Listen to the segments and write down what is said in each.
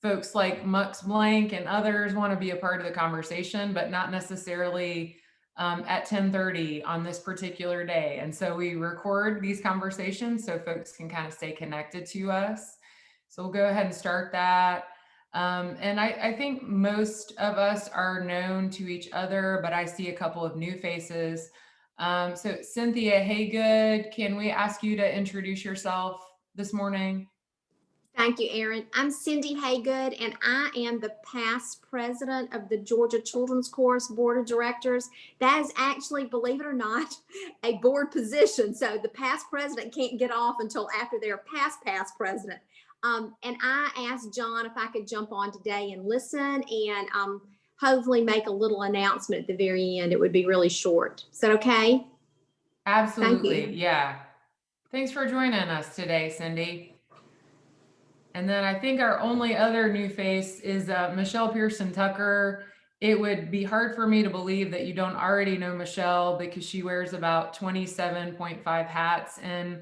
folks like Mux Blank and others want to be a part of the conversation, but not necessarily at 10:30 on this particular day. And so we record these conversations so folks can kind of stay connected to us. So we'll go ahead and start that. And I think most of us are known to each other, but I see a couple of new faces. So Cynthia Haygood, can we ask you to introduce yourself this morning? Thank you, Erin. I'm Cindy Haygood, and I am the past president of the Georgia Children's Chorus Board of Directors. That is actually, believe it or not, a board position. So the past president can't get off until after they're past president. And I asked John if I could jump on today and listen and hopefully make a little announcement at the very end. It would be really short. Is that okay? Absolutely. Thank you. Yeah. Thanks for joining us today, Cindy. And then I think our only other new face is Michelle Pearson Tucker. It would be hard for me to believe that you don't already know Michelle because she wears about 27.5 hats in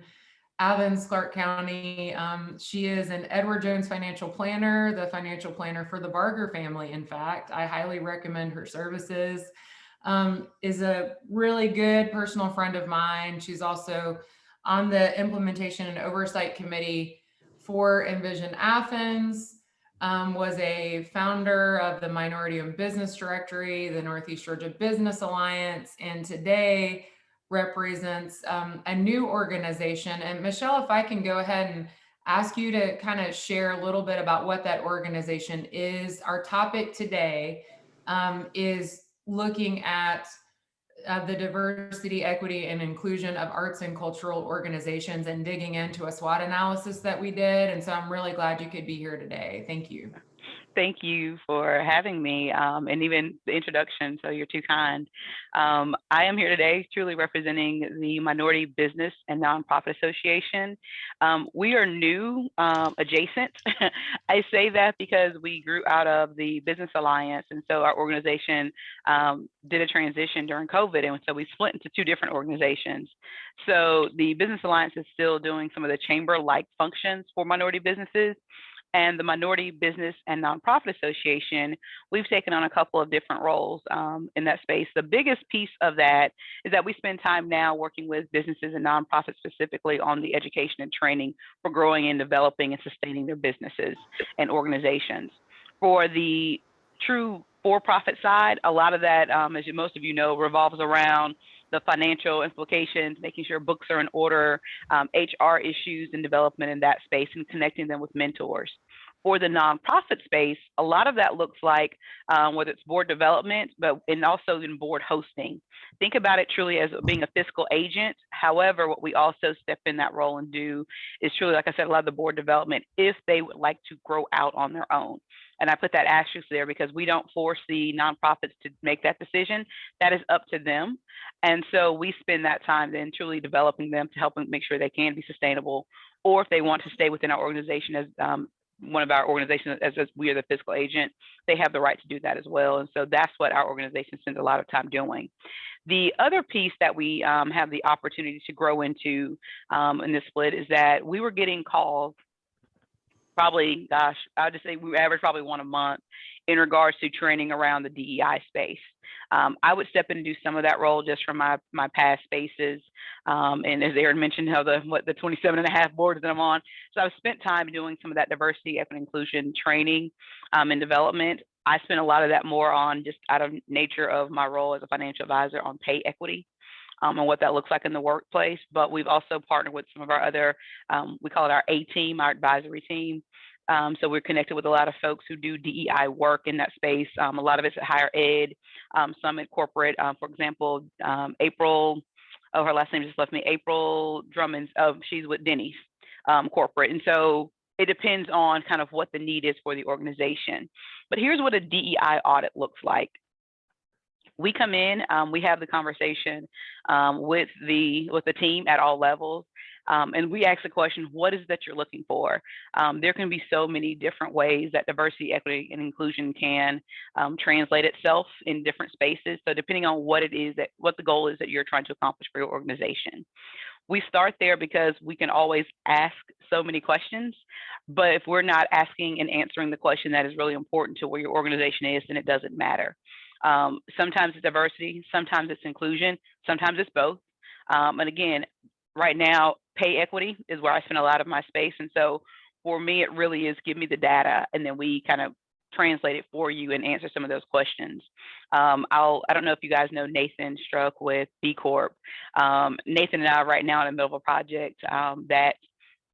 Athens, Clark County. She is an Edward Jones financial planner, the financial planner for the Barger family. In fact, I highly recommend her services. Is a really good personal friend of mine. She's also on the implementation and oversight committee for Envision Athens, was a founder of the Minority Owned Business Directory, the Northeast Georgia Business Alliance, and today represents a new organization. And Michelle, if I can go ahead and ask you to kind of share a little bit about what that organization is. Our topic today is looking at the diversity, equity, and inclusion of arts and cultural organizations and digging into a SWOT analysis that we did. And so I'm really glad you could be here today. Thank you. Thank you for having me and even the introduction. So you're too kind. I am here today truly representing the Minority Business and Nonprofit Association. We are new adjacent. I say that because we grew out of the Business Alliance. And so our organization did a transition during COVID. And so we split into two different organizations. So the Business Alliance is still doing some of the chamber-like functions for minority businesses. And the Minority Business and Nonprofit Association, we've taken on a couple of different roles in that space. The biggest piece of that is that we spend time now working with businesses and nonprofits specifically on the education and training for growing and developing and sustaining their businesses and organizations. For the true for-profit side, a lot of that, as most of you know, revolves around the financial implications, making sure books are in order, HR issues and development in that space, and connecting them with mentors. For the nonprofit space, a lot of that looks like whether it's board development, and also in board hosting. Think about it truly as being a fiscal agent. However, what we also step in that role and do is truly, like I said, a lot of the board development if they would like to grow out on their own. And I put that asterisk there because we don't force the nonprofits to make that decision. That is up to them. And so we spend that time then truly developing them to help them make sure they can be sustainable, or if they want to stay within our organization as one of our organizations, as we are the fiscal agent, they have the right to do that as well. And so that's what our organization spends a lot of time doing. The other piece that we have the opportunity to grow into in this split is that we were getting calls probably, I'll just say we average probably one a month in regards to training around the DEI space. I would step in and do some of that role just from my past spaces. And as Erin mentioned, how the 27 and a half boards that I'm on. So I've spent time doing some of that diversity, equity, inclusion training and development. I spent a lot of that more on just out of nature of my role as a financial advisor on pay equity. And what that looks like in the workplace. But we've also partnered with some of our other, we call it our A team, our advisory team. So we're connected with a lot of folks who do DEI work in that space. A lot of it's at higher ed, some at corporate. For example, April, her last name just left me, April Drummond, she's with Denny's corporate. And so it depends on kind of what the need is for the organization. But here's what a DEI audit looks like. We come in, we have the conversation with the team at all levels, and we ask the question, what is it that you're looking for? There can be so many different ways that diversity, equity, and inclusion can translate itself in different spaces. So depending on what it is what the goal is that you're trying to accomplish for your organization. we start there because we can always ask so many questions. But if we're not asking and answering the question that is really important to where your organization is, then it doesn't matter. Sometimes it's diversity, sometimes it's inclusion, sometimes it's both. And again, right now, pay equity is where I spend a lot of my space. And so for me, it really is give me the data, and then we kind of translate it for you and answer some of those questions. I don't know if you guys know Nathan Struck with B Corp. Nathan and I are right now in the middle of a project that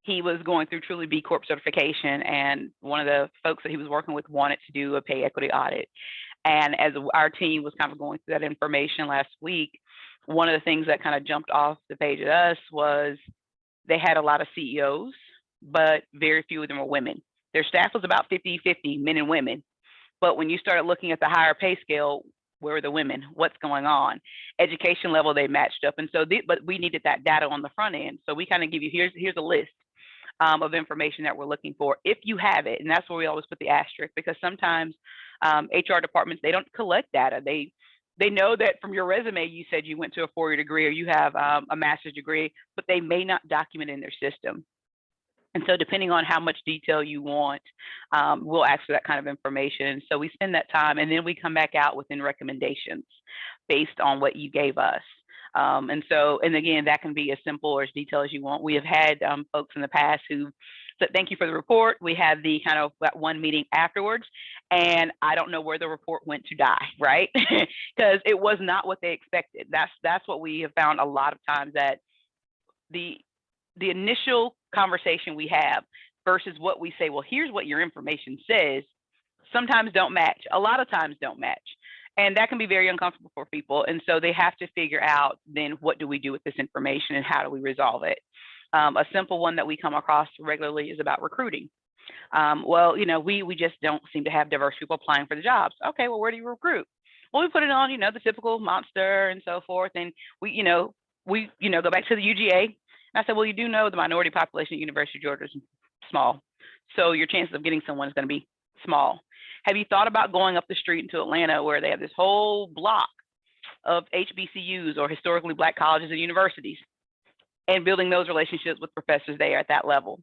he was going through truly B Corp certification, and one of the folks that he was working with wanted to do a pay equity audit. And as our team was kind of going through that information last week, one of the things that kind of jumped off the page at us was they had a lot of CEOs, but very few of them were women. Their staff was about 50-50, men and women. But when you started looking at the higher pay scale, where were the women? What's going on? Education level, they matched up. And so, but we needed that data on the front end. So we kind of give you, here's a list of information that we're looking for, if you have it. And that's where we always put the asterisk, because sometimes HR departments, they don't collect data. They know that from your resume, you said you went to a 4-year degree or you have a master's degree, but they may not document it in their system. And so depending on how much detail you want, we'll ask for that kind of information. So we spend that time, and then we come back out within recommendations based on what you gave us. And again, that can be as simple or as detailed as you want. We have had folks in the past who said, thank you for the report. We had the kind of that one meeting afterwards, and I don't know where the report went to die, right? Because it was not what they expected. That's what we have found a lot of times, that the initial conversation we have versus what we say, well, here's what your information says, sometimes don't match. A lot of times don't match. And that can be very uncomfortable for people. And so they have to figure out then, what do we do with this information and how do we resolve it? A simple one that we come across regularly is about recruiting. Well, we just don't seem to have diverse people applying for the jobs. Okay, well, where do you recruit? Well, we put it on, the typical Monster and so forth. And we go back to the UGA. And I said, well, you do know the minority population at University of Georgia is small. So your chances of getting someone is going to be small. Have you thought about going up the street into Atlanta, where they have this whole block of HBCUs, or historically Black colleges and universities, and building those relationships with professors there at that level?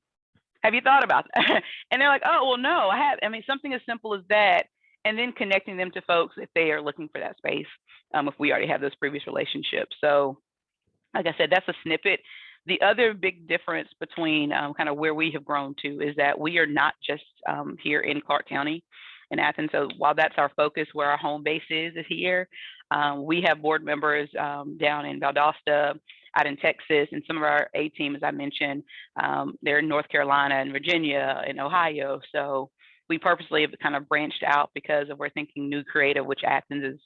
Have you thought about that? And they're like, oh, well, no, I have. I mean, something as simple as that, and then connecting them to folks if they are looking for that space, if we already have those previous relationships. So like I said, that's a snippet. The other big difference between kind of where we have grown to is that we are not just here in Clark County in Athens. So while that's our focus, where our home base is here, we have board members down in Valdosta, out in Texas, and some of our A team, as I mentioned, they're in North Carolina and Virginia and Ohio. So we purposely have kind of branched out because of we're thinking new creative, which Athens is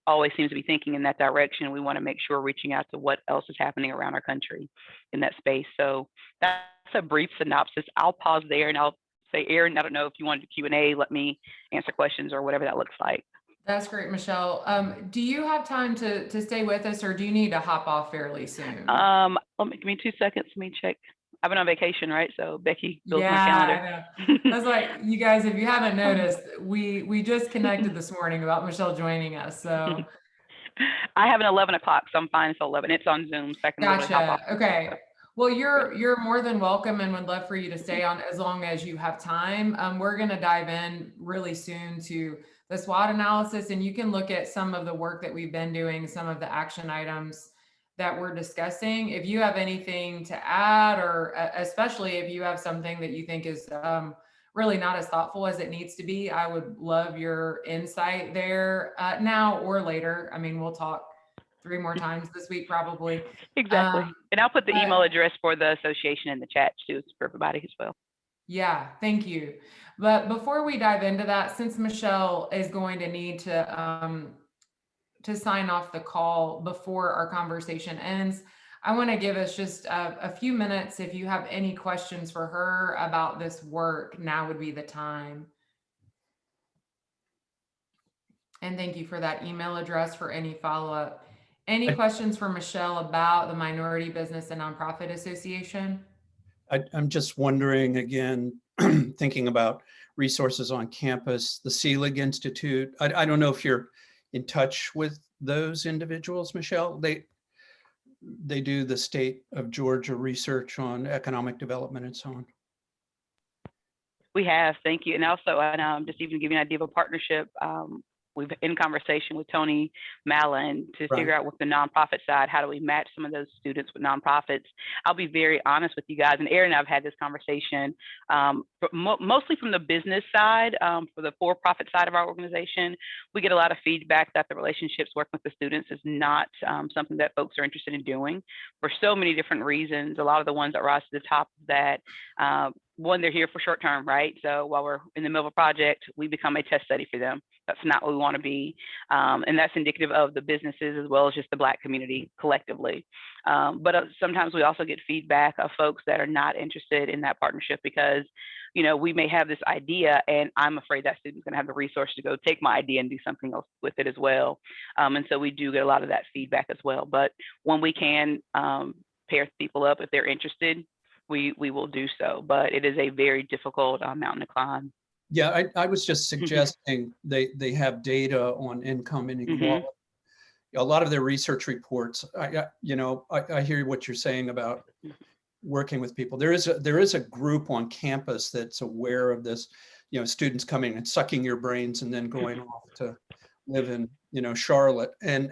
always seems to be thinking in that direction. We want to make sure we're reaching out to what else is happening around our country in that space. So that's a brief synopsis. I'll pause there and I'll say, Erin, I don't know if you wanted to Q&A, let me answer questions or whatever that looks like. That's great, Michelle. Do you have time to stay with us, or do you need to hop off fairly soon? Give me 2 seconds. Let me check. I've been on vacation, right? So Becky built my calendar. I know. I was like, you guys, if you haven't noticed, we just connected this morning about Michelle joining us. So I have an 11 o'clock, so I'm fine until 11. It's on Zoom, so I can literally hop off. Okay. Well, you're more than welcome, and would love for you to stay on as long as you have time. We're going to dive in really soon to the SWOT analysis, and you can look at some of the work that we've been doing, some of the action items that we're discussing. If you have anything to add, or especially if you have something that you think is really not as thoughtful as it needs to be, I would love your insight there now or later. I mean, we'll talk 3 more times this week, probably. Exactly. And I'll put the email address for the association in the chat too, for everybody as well. Yeah, thank you. But before we dive into that, since Michelle is going to need to sign off the call before our conversation ends, I want to give us just a few minutes. If you have any questions for her about this work, now would be the time. And thank you for that email address for any follow-up. Any questions for Michelle about the Minority Business and Nonprofit Association? I'm just wondering, again, thinking about resources on campus, the Seelig Institute. I don't know if you're in touch with those individuals, Michelle. they do the state of Georgia research on economic development and so on? We have, thank you. And also, just even to give you an idea of a partnership, we've in conversation with Tony Mallon to Right. figure out with the nonprofit side, how do we match some of those students with nonprofits? I'll be very honest with you guys, and Erin and I've had this conversation, mostly from the business side, for the for-profit side of our organization. We get a lot of feedback that the relationships working with the students is not something that folks are interested in doing for so many different reasons. A lot of the ones that rise to the top of that, one, they're here for short term, right? So while we're in the middle of a project, we become a test study for them. That's not what we want to be. And that's indicative of the businesses as well as just the Black community collectively. But sometimes we also get feedback of folks that are not interested in that partnership because, you know, we may have this idea and I'm afraid that student's going to have the resources to go take my idea and do something else with it as well. And so we do get a lot of that feedback as well. But when we can pair people up, if they're interested, we will do so, but it is a very difficult mountain to climb. Yeah, I was just suggesting they have data on income inequality. A lot of their research reports, I hear what you're saying about working with people. There is a group on campus that's aware of this, you know, students coming and sucking your brains and then going off to live in, you know, Charlotte. And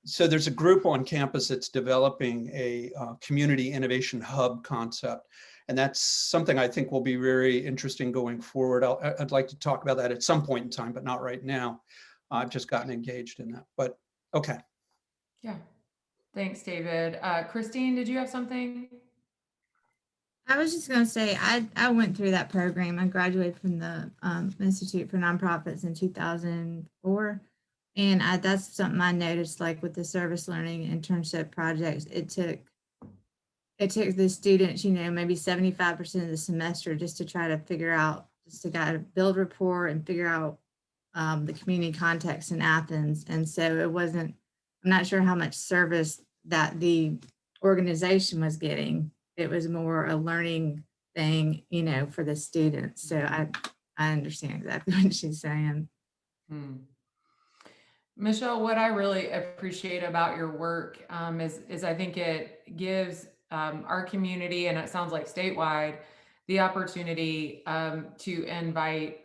so there's a group on campus that's developing a community innovation hub concept. And that's something I think will be very interesting going forward. I'd like to talk about that at some point in time, but not right now. I've just gotten engaged in that, but okay. Yeah. Thanks, David. Christine, did you have something? I was just going to say, I went through that program. I graduated from the Institute for Nonprofits in 2004. And that's something I noticed, like with the service learning internship projects, it took the students, you know, maybe 75% of the semester just to try to figure out, just to kind of build rapport and figure out the community context in Athens. And so it wasn't, I'm not sure how much service that the organization was getting. It was more a learning thing, you know, for the students. So I understand exactly what she's saying. Michelle, what I really appreciate about your work is I think it gives our community, and it sounds like statewide, the opportunity to invite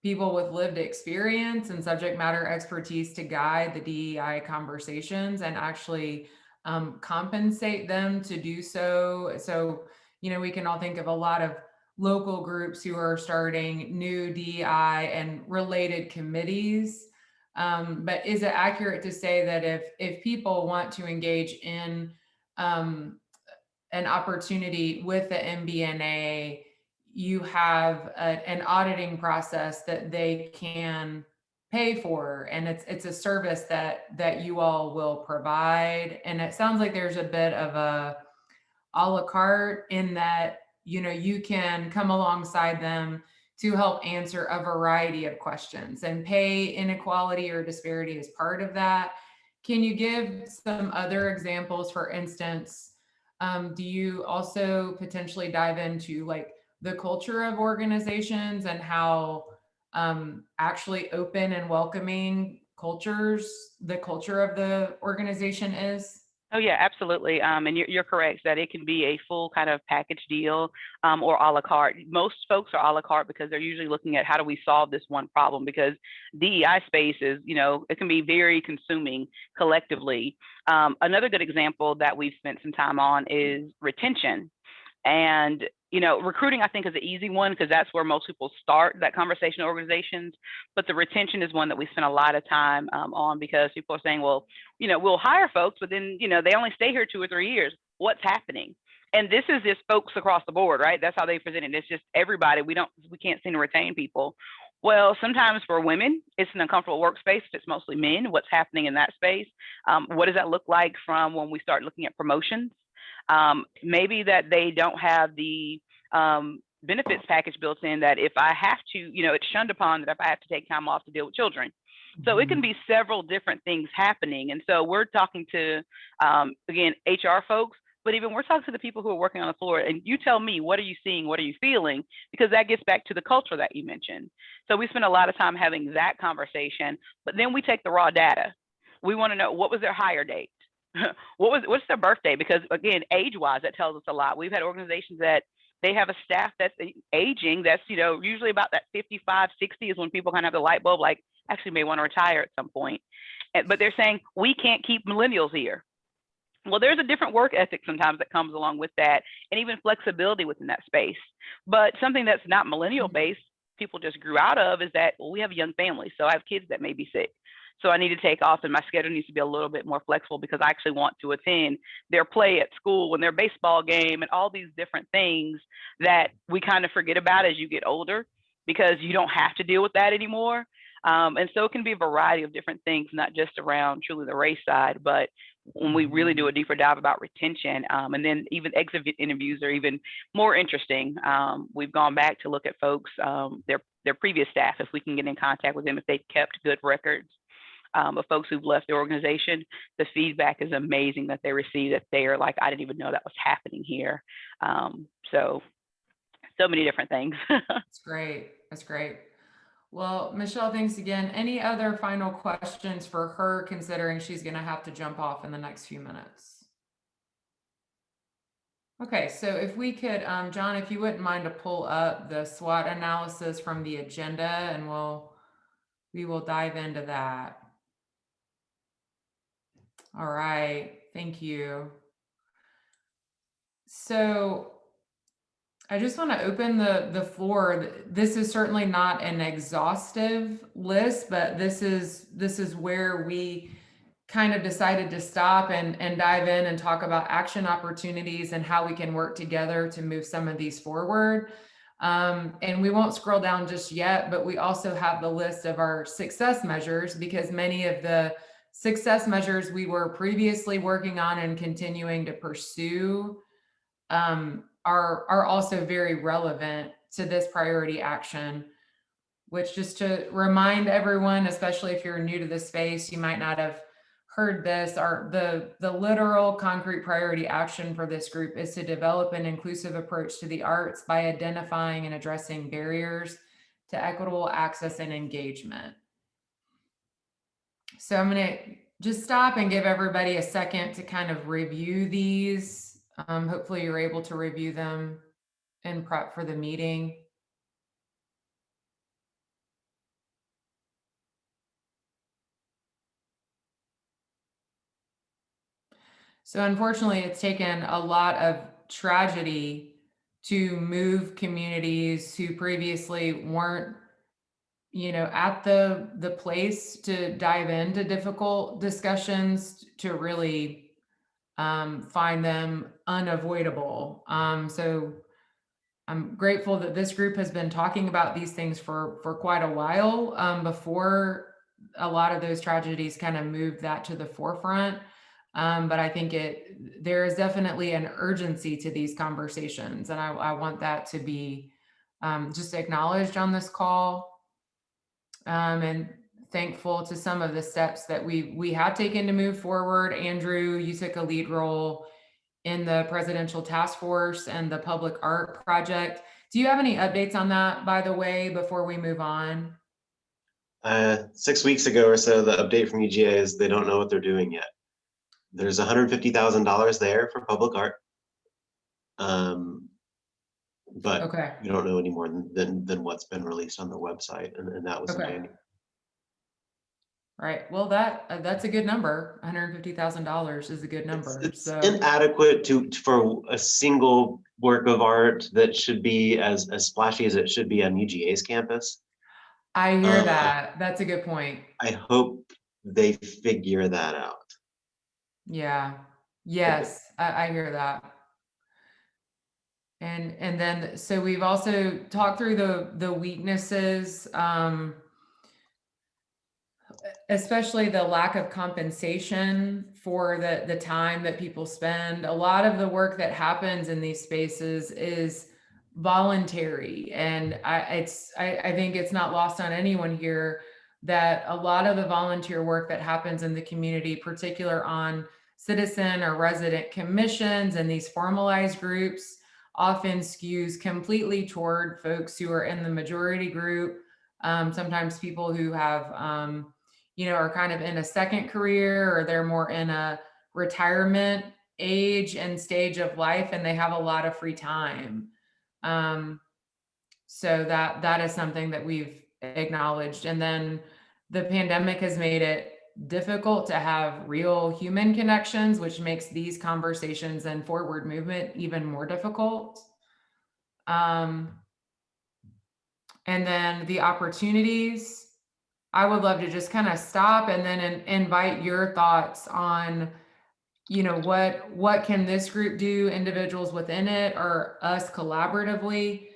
people with lived experience and subject matter expertise to guide the DEI conversations and actually compensate them to do so. So, you know, we can all think of a lot of local groups who are starting new DEI and related committees. But is it accurate to say that if people want to engage in an opportunity with the MBNA, you have an auditing process that they can pay for, and it's a service that you all will provide? And it sounds like there's a bit of a la carte in that, you know, you can come alongside them to help answer a variety of questions, and pay inequality or disparity is part of that. Can you give some other examples? For instance, do you also potentially dive into like the culture of organizations and how actually open and welcoming the culture of the organization is? Oh yeah, absolutely. And you're correct that it can be a full kind of package deal or a la carte. Most folks are a la carte because they're usually looking at how do we solve this one problem, because DEI space is, you know, it can be very consuming collectively. Another good example that we've spent some time on is retention. And, you know, recruiting, I think, is an easy one because that's where most people start that conversation in organizations. But the retention is one that we spend a lot of time on, because people are saying, well, you know, we'll hire folks, but then, you know, they only stay here 2 or 3 years. What's happening? And this is just folks across the board, right? That's how they present it. It's just everybody. We can't seem to retain people. Well, sometimes for women, it's an uncomfortable workspace. It's mostly men. What's happening in that space? What does that look like from when we start looking at promotions? Maybe that they don't have the benefits package built in, that if I have to, you know, it's shunned upon that if I have to take time off to deal with children. So it can be several different things happening. And so we're talking to, again, HR folks, but even we're talking to the people who are working on the floor. And you tell me, what are you seeing? What are you feeling? Because that gets back to the culture that you mentioned. So we spend a lot of time having that conversation, but then we take the raw data. We want to know, what was their hire date? what's their birthday? Because again, age-wise, that tells us a lot. We've had organizations that they have a staff that's aging, that's, usually about that 55, 60 is when people kind of have the light bulb, like, actually may want to retire at some point. But they're saying, we can't keep millennials here. Well, there's a different work ethic sometimes that comes along with that, and even flexibility within that space. But something that's not millennial based, people just grew out of, is that, well, we have a young family, so I have kids that may be sick. So I need to take off, and my schedule needs to be a little bit more flexible because I actually want to attend their play at school and their baseball game and all these different things that we kind of forget about as you get older, because you don't have to deal with that anymore. And so it can be a variety of different things, not just around truly the race side, but when we really do a deeper dive about retention, and then even exit interviews are even more interesting. We've gone back to look at folks, their previous staff, if we can get in contact with them, if they've kept good records of folks who've left the organization. The feedback is amazing that they receive, that they are like, I didn't even know that was happening here. So many different things. That's great. That's great. Well, Michelle, thanks again. Any other final questions for her, considering she's going to have to jump off in the next few minutes? Okay, so if we could, John, if you wouldn't mind to pull up the SWOT analysis from the agenda, and we will dive into that. All right, thank you. So I just want to open the floor. This is certainly not an exhaustive list, but this is where we kind of decided to stop and dive in and talk about action opportunities and how we can work together to move some of these forward. And we won't scroll down just yet, but we also have the list of our success measures, because many of the success measures we were previously working on and continuing to pursue are also very relevant to this priority action, which, just to remind everyone, especially if you're new to this space, you might not have heard this, the literal concrete priority action for this group is to develop an inclusive approach to the arts by identifying and addressing barriers to equitable access and engagement. So I'm going to just stop and give everybody a second to kind of review these. Hopefully you're able to review them and prep for the meeting. So unfortunately, it's taken a lot of tragedy to move communities who previously weren't, at the place to dive into difficult discussions, to really find them unavoidable. So I'm grateful that this group has been talking about these things for quite a while, before a lot of those tragedies kind of moved that to the forefront. But I think there is definitely an urgency to these conversations, and I want that to be just acknowledged on this call. And thankful to some of the steps that we have taken to move forward. Andrew, you took a lead role in the presidential task force and the public art project. Do you have any updates on that, by the way, before we move on? 6 weeks ago or so, the update from UGA is they don't know what they're doing yet. There's $150,000 there for public art. But Okay. we don't know any more than what's been released on the website, and that was in January. Right. Well, that's a good number. $150,000 is a good number. It's so inadequate for a single work of art that should be as splashy as it should be on UGA's campus. I hear that. That's a good point. I hope they figure that out. Yeah. Yes, I hear that. And then, so we've also talked through the weaknesses, especially the lack of compensation for the time that people spend. A lot of the work that happens in these spaces is voluntary, and I think it's not lost on anyone here that a lot of the volunteer work that happens in the community, particular on citizen or resident commissions and these formalized groups, often skews completely toward folks who are in the majority group. Sometimes people who have, are kind of in a second career, or they're more in a retirement age and stage of life, and they have a lot of free time. So that is something that we've acknowledged. And then the pandemic has made it difficult to have real human connections, which makes these conversations and forward movement even more difficult. And then the opportunities, I would love to just kind of stop and then invite your thoughts on, what can this group do, individuals within it or us collaboratively,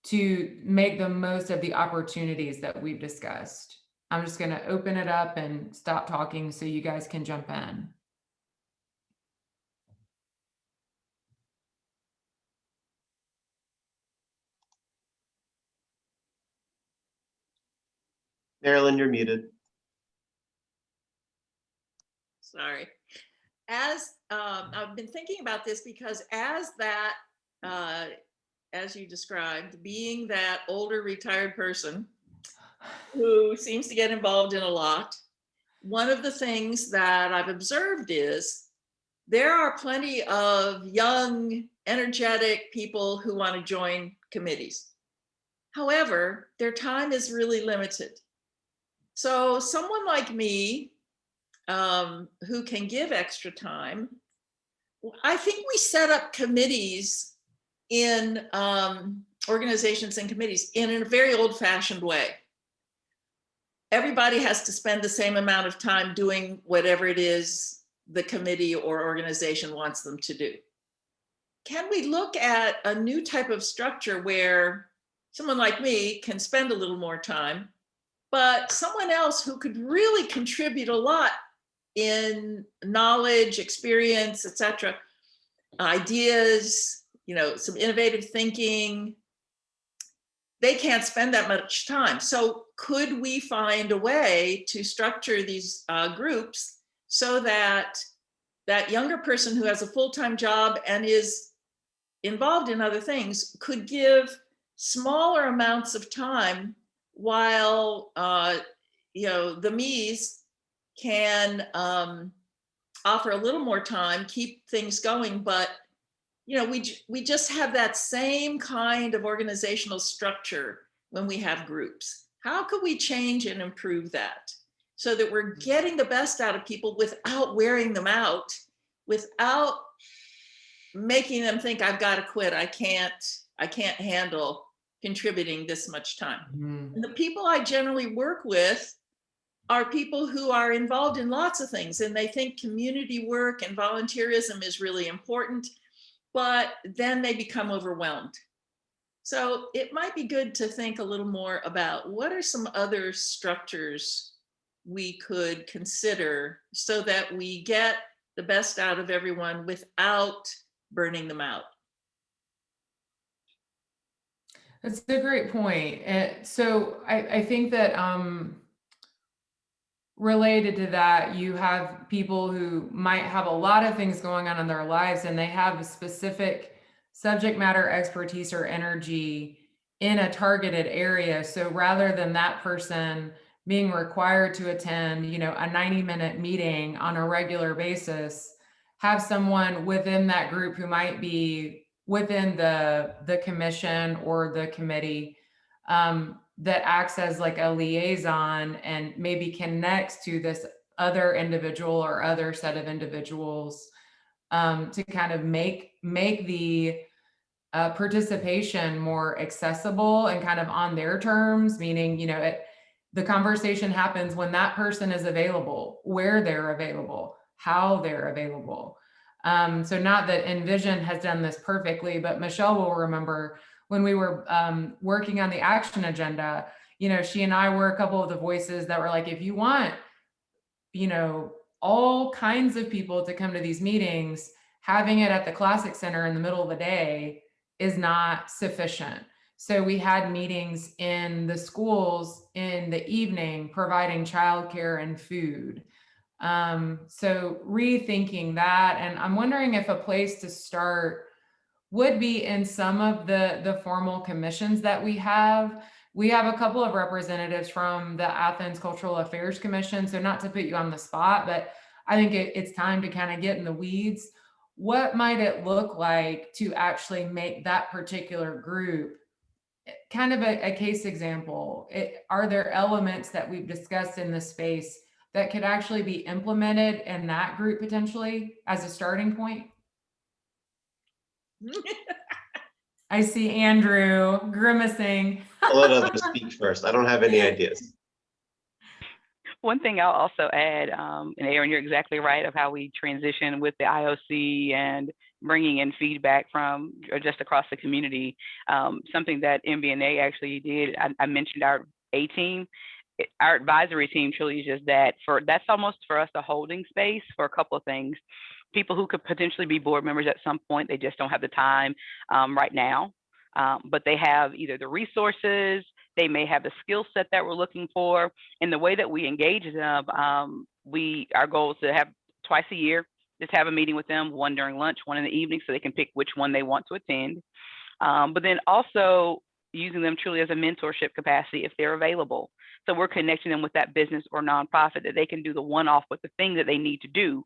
to make the most of the opportunities that we've discussed. I'm just going to open it up and stop talking so you guys can jump in. Marilyn, you're muted. Sorry. As I've been thinking about this, because as you described, being that older retired person who seems to get involved in a lot, one of the things that I've observed is there are plenty of young, energetic people who want to join committees. However, their time is really limited. So someone like me, who can give extra time, I think we set up committees in organizations and committees in a very old-fashioned way. Everybody has to spend the same amount of time doing whatever it is the committee or organization wants them to do. Can we look at a new type of structure where someone like me can spend a little more time, but someone else who could really contribute a lot in knowledge, experience, etc., ideas, some innovative thinking, they can't spend that much time. So could we find a way to structure these groups so that that younger person who has a full-time job and is involved in other things could give smaller amounts of time while the me's can offer a little more time, keep things going, but we just have that same kind of organizational structure when we have groups. How could we change and improve that so that we're getting the best out of people without wearing them out, without making them think I've got to quit, I can't handle contributing this much time. Mm-hmm. And the people I generally work with are people who are involved in lots of things, and they think community work and volunteerism is really important, but then they become overwhelmed. So it might be good to think a little more about what are some other structures we could consider so that we get the best out of everyone without burning them out. That's a great point. So I think that related to that, you have people who might have a lot of things going on in their lives and they have a specific subject matter expertise or energy in a targeted area. So rather than that person being required to attend, a 90-minute meeting on a regular basis, have someone within that group who might be within the commission or the committee that acts as like a liaison and maybe connects to this other individual or other set of individuals to kind of make the participation more accessible and kind of on their terms, meaning, the conversation happens when that person is available, where they're available, how they're available. So not that Envision has done this perfectly, but Michelle will remember when we were working on the action agenda, she and I were a couple of the voices that were like, if you want, all kinds of people to come to these meetings, having it at the Classic Center in the middle of the day is not sufficient. So we had meetings in the schools in the evening, providing childcare and food. So rethinking that, and I'm wondering if a place to start would be in some of the formal commissions that we have. We have a couple of representatives from the Athens Cultural Affairs Commission. So not to put you on the spot, but I think it's time to kind of get in the weeds. What might it look like to actually make that particular group kind of a case example? Are there elements that we've discussed in this space that could actually be implemented in that group potentially as a starting point? I see Andrew grimacing. I'll let others speak first. I don't have any ideas. One thing I'll also add, and Aaron, you're exactly right of how we transition with the IOC and bringing in feedback from just across the community. Something that MBNA actually did, I mentioned our A team. Our advisory team truly is just that. That's almost for us a holding space for a couple of things. People who could potentially be board members at some point, they just don't have the time right now, but they have either the resources, they may have the skill set that we're looking for, and the way that we engage them, our goal is to have twice a year, just have a meeting with them, one during lunch, one in the evening, so they can pick which one they want to attend. But then also using them truly as a mentorship capacity if they're available. So we're connecting them with that business or nonprofit that they can do the one-off with the thing that they need to do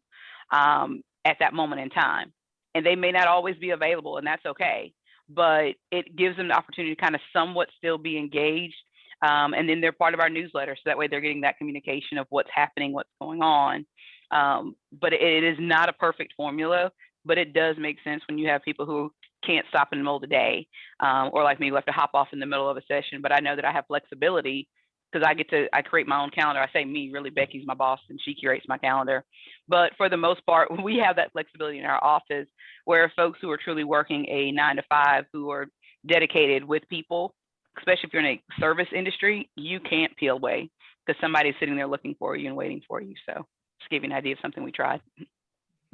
at that moment in time. And they may not always be available, and that's okay, but it gives them the opportunity to kind of somewhat still be engaged. And then they're part of our newsletter, so that way they're getting that communication of what's happening, what's going on. But it is not a perfect formula, but it does make sense when you have people who can't stop in the middle of the day, or like me, who have to hop off in the middle of a session. But I know that I have flexibility because I create my own calendar. I say me, really, Becky's my boss and she curates my calendar. But for the most part, we have that flexibility in our office where folks who are truly working a 9 to 5, who are dedicated with people, especially if you're in a service industry, you can't peel away because somebody's sitting there looking for you and waiting for you. So just give you an idea of something we tried.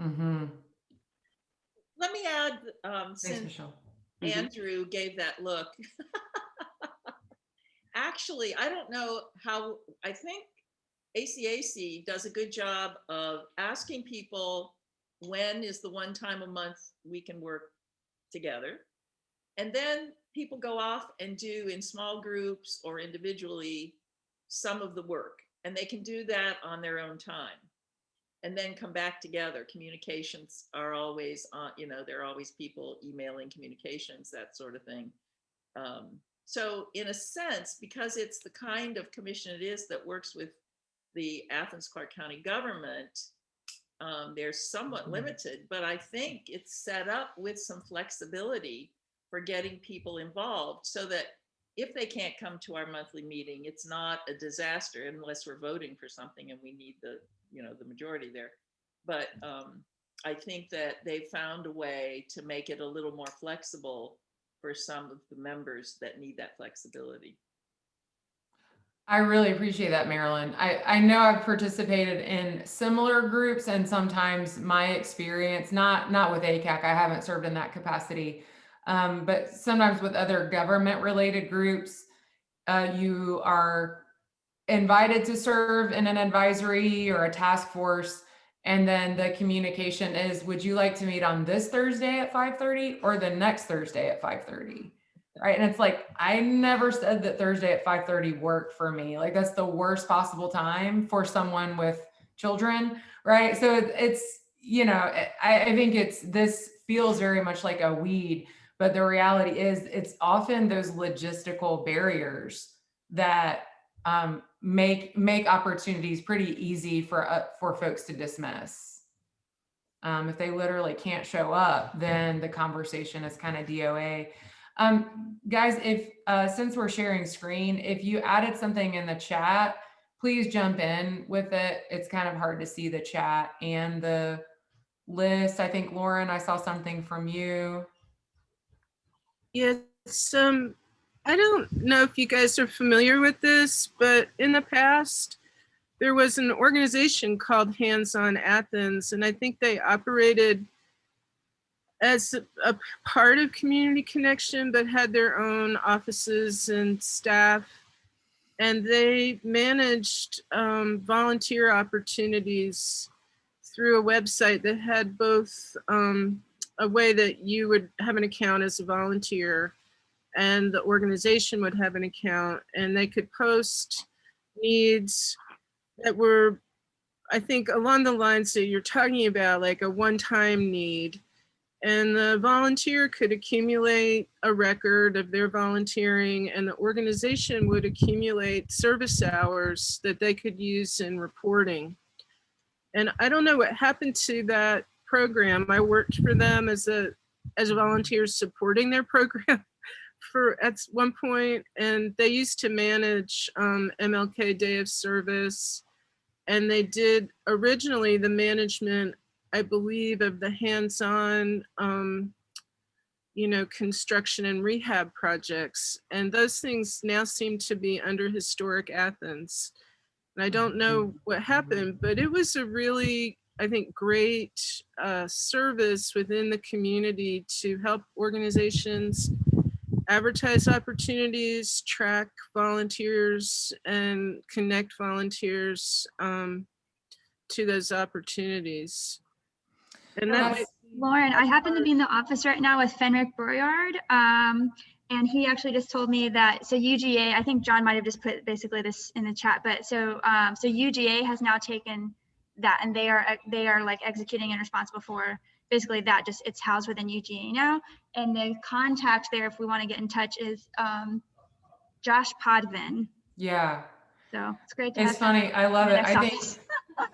Mm-hmm. Let me add, Thanks, since Michelle. Andrew gave that look. Actually, I don't know how, I think ACAC does a good job of asking people when is the one time a month we can work together. And then people go off and do in small groups or individually some of the work. And they can do that on their own time and then come back together. Communications are always on, there are always people emailing communications, that sort of thing. So in a sense, because it's the kind of commission it is that works with the Athens-Clarke County government, they're somewhat limited, but I think it's set up with some flexibility for getting people involved so that if they can't come to our monthly meeting, it's not a disaster unless we're voting for something and we need the majority there. But I think that they found a way to make it a little more flexible for some of the members that need that flexibility. I really appreciate that, Marilyn. I know I've participated in similar groups, and sometimes my experience, not with ACAC, I haven't served in that capacity, but sometimes with other government related groups, you are invited to serve in an advisory or a task force. And then the communication is, would you like to meet on this Thursday at 5:30 or the next Thursday at 5:30? Right. And it's like, I never said that Thursday at 5:30 worked for me. Like, that's the worst possible time for someone with children. Right. So it's, I think this feels very much like a weed, but the reality is it's often those logistical barriers that make opportunities pretty easy for folks to dismiss. If they literally can't show up, then the conversation is kind of DOA. Guys, if since we're sharing screen, if you added something in the chat, please jump in with it. It's kind of hard to see the chat and the list. I think, Lauren, I saw something from you. Yes, I don't know if you guys are familiar with this, but in the past, there was an organization called Hands-On Athens, and I think they operated as a part of Community Connection, but had their own offices and staff. And they managed volunteer opportunities through a website that had both a way that you would have an account as a volunteer and the organization would have an account, and they could post needs that were I think along the lines that you're talking about, like a one-time need. And the volunteer could accumulate a record of their volunteering, and the organization would accumulate service hours that they could use in reporting. And I don't know what happened to that program. I worked for them as a volunteer supporting their program at one point, and they used to manage MLK Day of Service, and they did originally the management, I believe, of the hands-on, construction and rehab projects. And those things now seem to be under Historic Athens. And I don't know what happened, but it was a really, I think, great service within the community to help organizations advertise opportunities, track volunteers, and connect volunteers to those opportunities. And that might Lauren, I happen to be in the office right now with Fenwick Breuard, and he actually just told me that, so UGA, I think John might have just put basically this in the chat, but so UGA has now taken that, and they are like executing and responsible for basically that, just it's housed within UGA now. And the contact there, if we want to get in touch, is Josh Podvin. Yeah. So it's great to have It's funny. I love in the it. next I think office.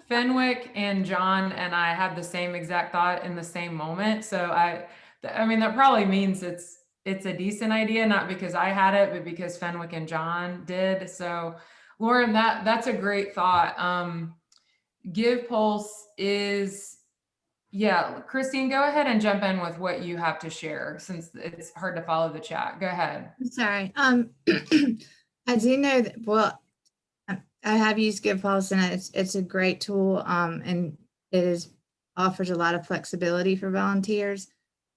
Fenwick and John and I had the same exact thought in the same moment. So I mean, that probably means it's a decent idea, not because I had it, but because Fenwick and John did. So Lauren, that's a great thought. Give Pulse is, yeah, Christine, go ahead and jump in with what you have to share, since it's hard to follow the chat. Go ahead. I'm sorry. I do know that, well, I have used Give Pulse, and it's a great tool, and offers a lot of flexibility for volunteers.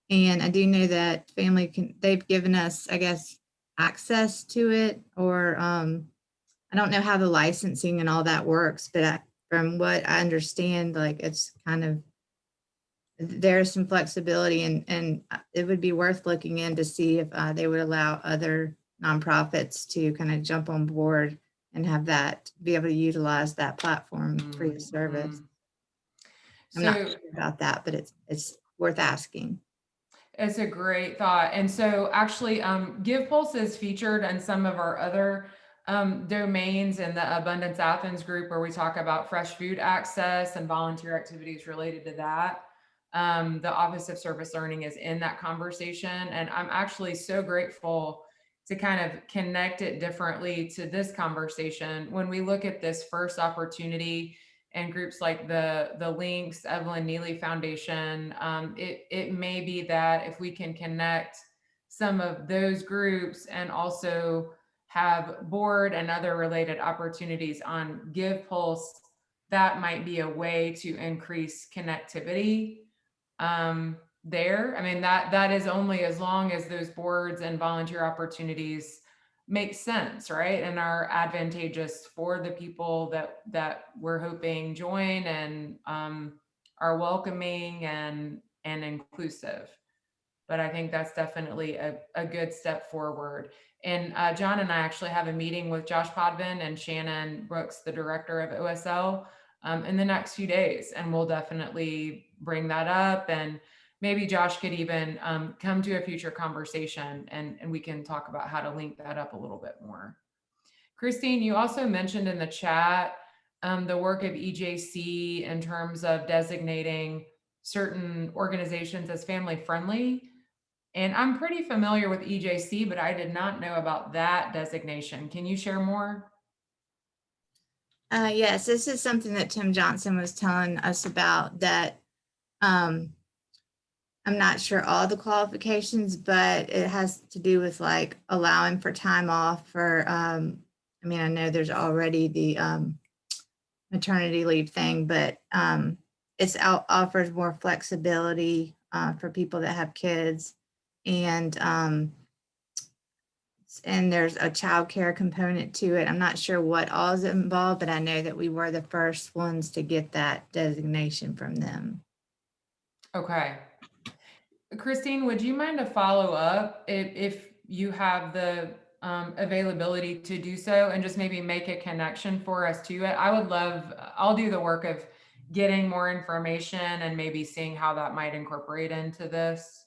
And I do know that they've given us, I guess, access to it, or I don't know how the licensing and all that works, but from what I understand, like it's kind of, there's some flexibility, and it would be worth looking in to see if they would allow other nonprofits to kind of jump on board and have that, be able to utilize that platform for your service. I'm not sure about that, but it's worth asking. It's a great thought. And so actually, Give Pulse is featured in some of our other domains in the Abundance Athens group, where we talk about fresh food access and volunteer activities related to that. The Office of Service Learning is in that conversation. And I'm actually so grateful to kind of connect it differently to this conversation. When we look at this first opportunity and groups like the Links, Evelyn Neely Foundation, it may be that if we can connect some of those groups and also have board and other related opportunities on Give Pulse, that might be a way to increase connectivity there. I mean, that is only as long as those boards and volunteer opportunities make sense, right? And are advantageous for the people that we're hoping join and are welcoming and inclusive. But I think that's definitely a good step forward. And John and I actually have a meeting with Josh Podvin and Shannon Brooks, the director of OSL, in the next few days. And we'll definitely bring that up. And maybe Josh could even come to a future conversation, and we can talk about how to link that up a little bit more. Christine, you also mentioned in the chat the work of EJC in terms of designating certain organizations as family friendly. And I'm pretty familiar with EJC, but I did not know about that designation. Can you share more? Yes, this is something that Tim Johnson was telling us about, that I'm not sure all the qualifications, but it has to do with like allowing for time off for, I mean, I know there's already the maternity leave thing, but offers more flexibility for people that have kids. And there's a child care component to it. I'm not sure what all is involved, but I know that we were the first ones to get that designation from them. Okay. Christine, would you mind to follow up if you have the availability to do so and just maybe make a connection for us to it. I'll do the work of getting more information and maybe seeing how that might incorporate into this.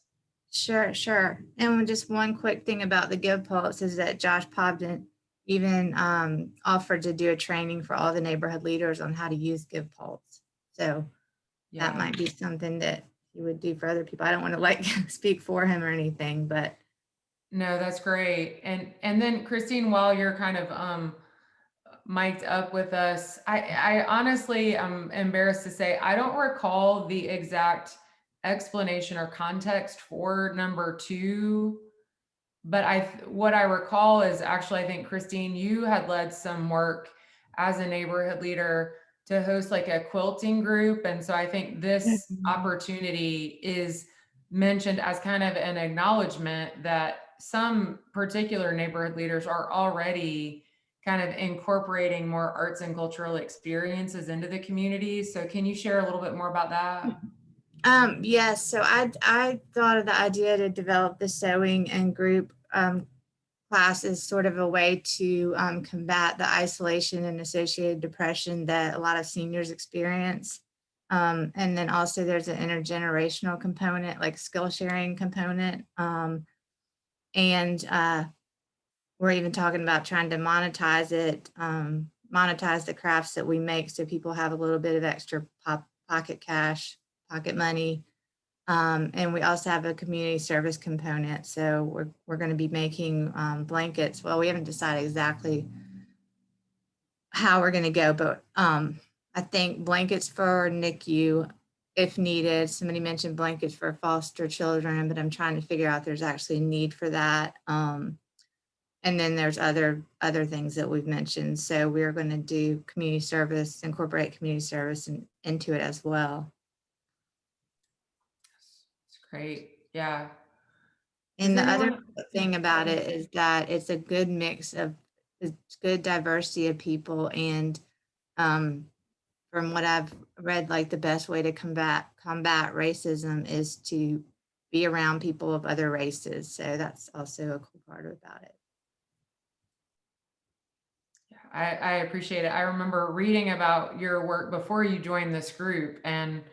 Sure, sure. And just one quick thing about the Give Pulse is that Josh Pobden even offered to do a training for all the neighborhood leaders on how to use Give Pulse. So that might be something that he would do for other people. I don't want to like speak for him or anything, but no, that's great. And then Christine, while you're kind of mic'd up with us, I honestly am embarrassed to say I don't recall the exact explanation or context for number 2. But what I recall is actually, I think, Christine, you had led some work as a neighborhood leader to host like a quilting group. And so I think this opportunity is mentioned as kind of an acknowledgement that some particular neighborhood leaders are already kind of incorporating more arts and cultural experiences into the community. So can you share a little bit more about that? yes, so I thought of the idea to develop the sewing and group class as sort of a way to combat the isolation and associated depression that a lot of seniors experience. And then also there's an intergenerational component, like skill sharing component. And we're even talking about trying to monetize it, monetize the crafts that we make so people have a little bit of extra pocket cash, pocket money. And we also have a community service component. So we're going to be making blankets. Well, we haven't decided exactly how we're going to go, but I think blankets for NICU if needed. Somebody mentioned blankets for foster children, but I'm trying to figure out if there's actually a need for that. And then there's other things that we've mentioned. So we're going to do community service, incorporate community service into it as well. It's great. Yeah. And the other thing about it is that it's a good mix of, it's good diversity of people. And from what I've read, like the best way to combat racism is to be around people of other races. So that's also a cool part about it. I appreciate it. I remember reading about your work before you joined this group and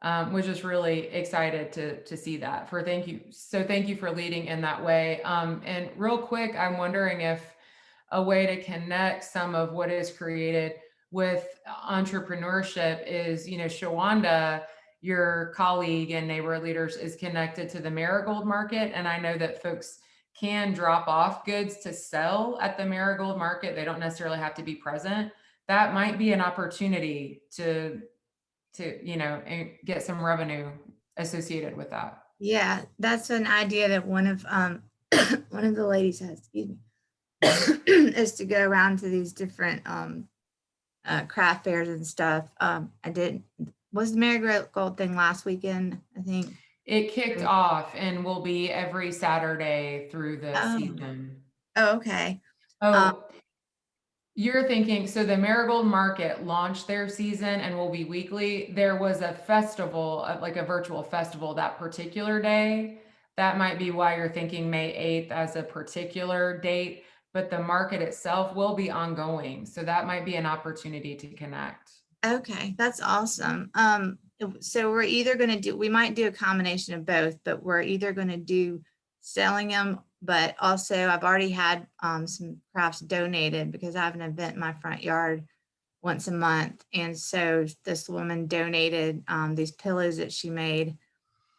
was just really excited to see that. Thank you. So thank you for leading in that way. And real quick, I'm wondering if a way to connect some of what is created with entrepreneurship is, Shawanda, your colleague and neighborhood leaders, is connected to the Marigold Market. And I know that folks can drop off goods to sell at the Marigold Market. They don't necessarily have to be present. That might be an opportunity to get some revenue associated with that. Yeah, that's an idea that one of one of the ladies has, excuse me, is to go around to these different craft fairs and stuff. Was the Marigold thing last weekend, I think? It kicked off and will be every Saturday through the season. Oh, okay. You're thinking, so the Marigold Market launched their season and will be weekly. There was a festival, like a virtual festival that particular day. That might be why you're thinking May 8th as a particular date, but the market itself will be ongoing. So that might be an opportunity to connect. Okay, that's awesome. So we're either going to we might do a combination of both, but we're either going to do selling them, but also I've already had some crafts donated because I have an event in my front yard once a month. And so this woman donated these pillows that she made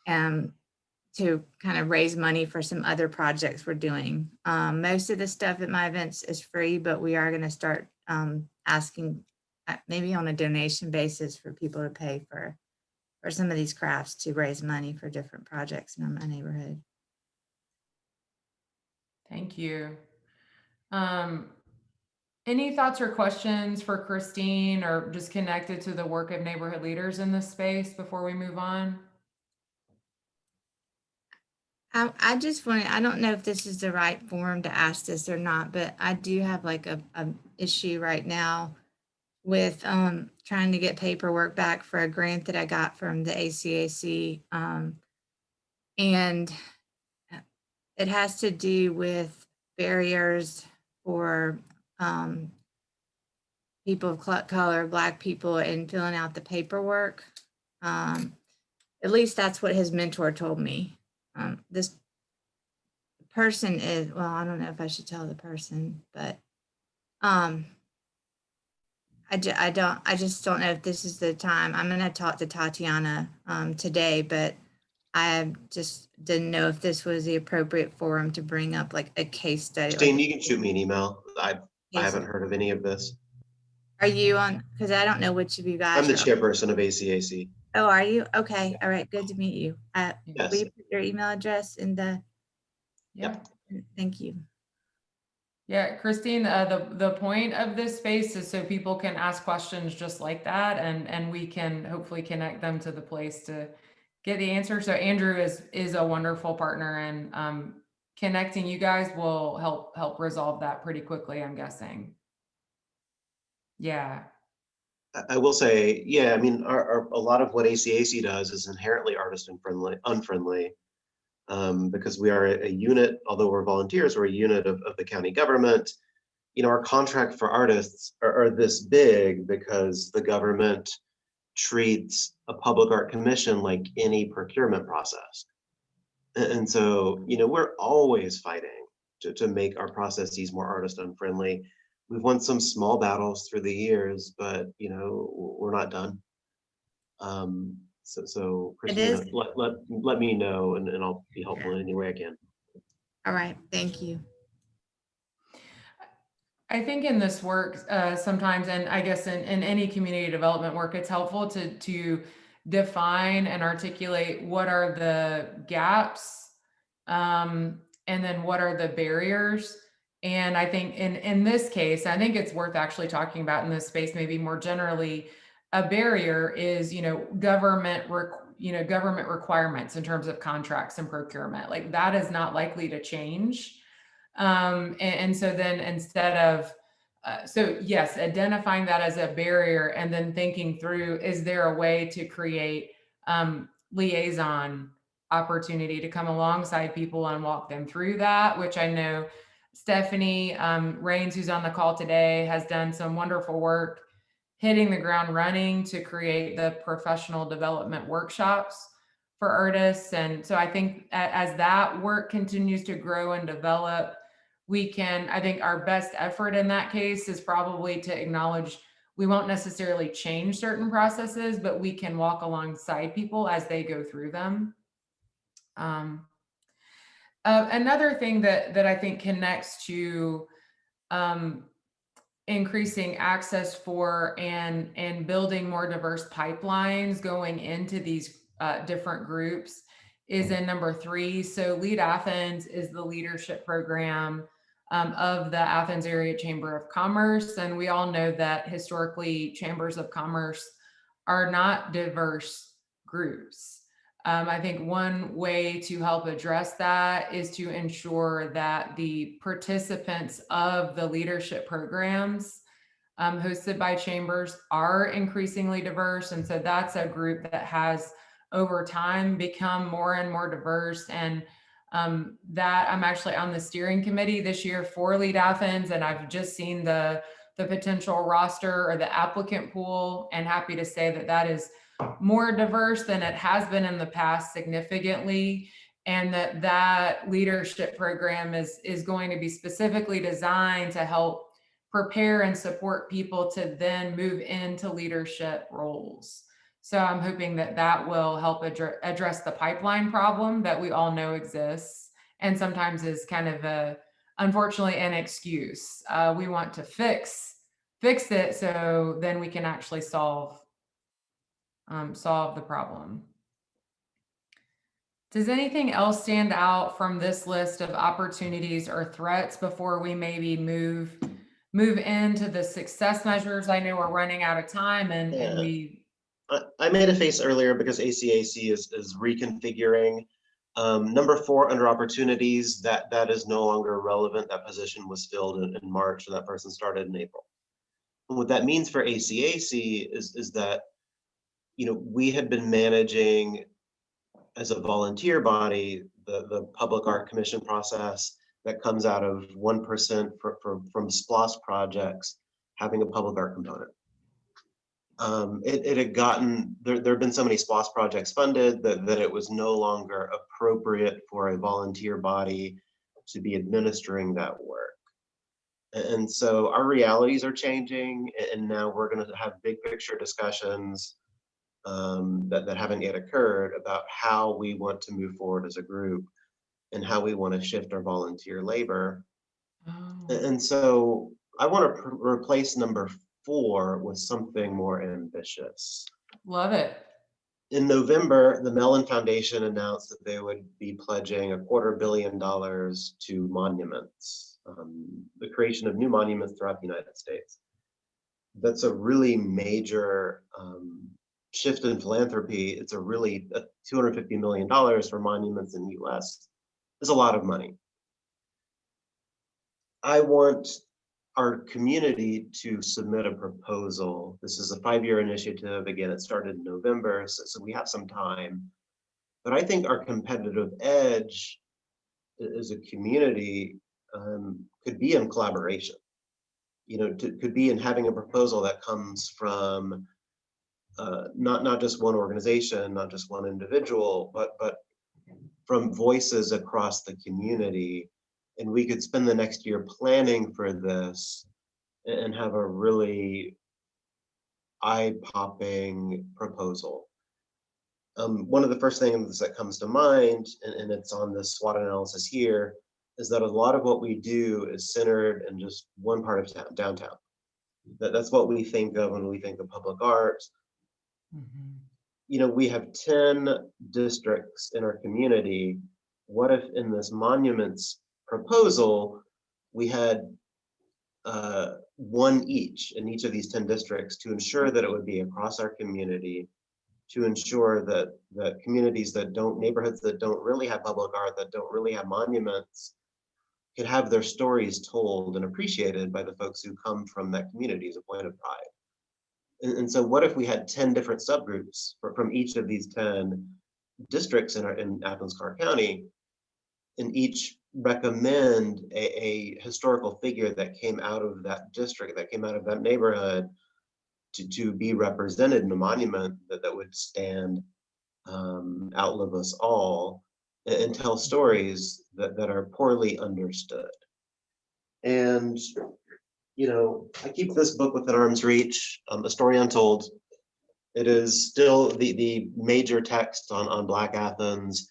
to kind of raise money for some other projects we're doing. Most of the stuff at my events is free, but we are going to start asking maybe on a donation basis for people to pay for some of these crafts to raise money for different projects in my neighborhood. Thank you. Any thoughts or questions for Christine or just connected to the work of neighborhood leaders in this space before we move on? I just wanted, I don't know if this is the right forum to ask this or not, but I do have like a issue right now with trying to get paperwork back for a grant that I got from the ACAC. And it has to do with barriers for people of color, Black people, in filling out the paperwork. At least that's what his mentor told me. This person is, well, I don't know if I should tell the person, but I just don't know if this is the time. I'm going to talk to Tatiana today, but I just didn't know if this was the appropriate forum to bring up like a case study. Christine, you can shoot me an email. I Yes. haven't heard of any of this. Are you on? Because I don't know which of you guys. I'm the are- chairperson of ACAC. Oh, are you? Okay. All right. Good to meet you. Yes. Will you put your email address in the? Yeah. Thank you. Yeah, Christine, the point of this space is so people can ask questions just like that, and we can hopefully connect them to the place to get the answer. So Andrew is a wonderful partner, and connecting you guys will help resolve that pretty quickly, I'm guessing. Yeah. I will say, yeah, I mean, a lot of what ACAC does is inherently artist unfriendly, because we are a unit, although we're volunteers, we're a unit of the county government. You know, our contract for artists are this big because the government treats a public art commission like any procurement process. And so, you know, we're always fighting to make our processes more artist unfriendly. We've won some small battles through the years, but you know, we're not done. So Christina, let me know, and I'll be helpful in any way I can. All right. Thank you. I think in this work sometimes, and I guess in any community development work, it's helpful to define and articulate what are the gaps, and then what are the barriers. And I think in this case, I think it's worth actually talking about in this space, maybe more generally, a barrier is, government requirements in terms of contracts and procurement. Like that is not likely to change. And so then instead of, so yes, identifying that as a barrier and then thinking through, is there a way to create liaison opportunity to come alongside people and walk them through that, which I know Stephanie Rains, who's on the call today, has done some wonderful work hitting the ground running to create the professional development workshops for artists. And so I think as that work continues to grow and develop, I think our best effort in that case is probably to acknowledge we won't necessarily change certain processes, but we can walk alongside people as they go through them. Another thing that I think connects to increasing access for and building more diverse pipelines going into these different groups is in number 3. So Lead Athens is the leadership program of the Athens Area Chamber of Commerce. And we all know that historically chambers of commerce are not diverse groups. I think one way to help address that is to ensure that the participants of the leadership programs hosted by chambers are increasingly diverse. And so that's a group that has over time become more and more diverse. And that I'm actually on the steering committee this year for Lead Athens, and I've just seen the potential roster or the applicant pool, and happy to say that is more diverse than it has been in the past significantly, and that leadership program is going to be specifically designed to help prepare and support people to then move into leadership roles. So I'm hoping that will help address the pipeline problem that we all know exists and sometimes is kind of unfortunately an excuse. We want to fix it so then we can actually solve the problem. Does anything else stand out from this list of opportunities or threats before we maybe move into the success measures? I know we're running out of time and I made a face earlier because ACAC is reconfiguring. Number 4 under opportunities, that is no longer relevant. That position was filled in March, and that person started in April. And what that means for ACAC is that, we had been managing as a volunteer body the public art commission process. that comes out of 1% from SPLOS projects having a public art component. It had gotten, there have been so many SPLOS projects funded that it was no longer appropriate for a volunteer body to be administering that work. And so our realities are changing, and now we're going to have big picture discussions that haven't yet occurred about how we want to move forward as a group and how we want to shift our volunteer labor. Oh, And so I want to replace number 4 with something more ambitious. love it. In November, the Mellon Foundation announced that they would be pledging $250 million to monuments, the creation of new monuments throughout the United States. That's a really major shift in philanthropy. It's a really $250 million for monuments in the US is a lot of money. I want our community to submit a proposal. This is a 5-year initiative. Again, it started in November, so we have some time. But I think our competitive edge as a community could be in collaboration. Could be in having a proposal that comes from not just one organization, not just one individual, but from voices across the community. And we could spend the next year planning for this and have a really eye-popping proposal. One of the first things that comes to mind, and it's on this SWOT analysis here, is that a lot of what we do is centered in just one part of town, downtown. That's what we think of when we think of public art. Mhm. We have 10 districts in our community. What if in this monuments proposal, we had one each in each of these 10 districts to ensure that it would be across our community, to ensure that communities neighborhoods that don't really have public art, that don't really have monuments, could have their stories told and appreciated by the folks who come from that community as a point of pride. And so what if we had 10 different subgroups from each of these 10 districts in Athens, Clarke County, and each recommend a historical figure that came out of that district, that came out of that neighborhood to be represented in a monument that would stand, outlive us all, and tell stories that are poorly understood. And I keep this book within arm's reach, A Story Untold. It is still the major text on Black Athens.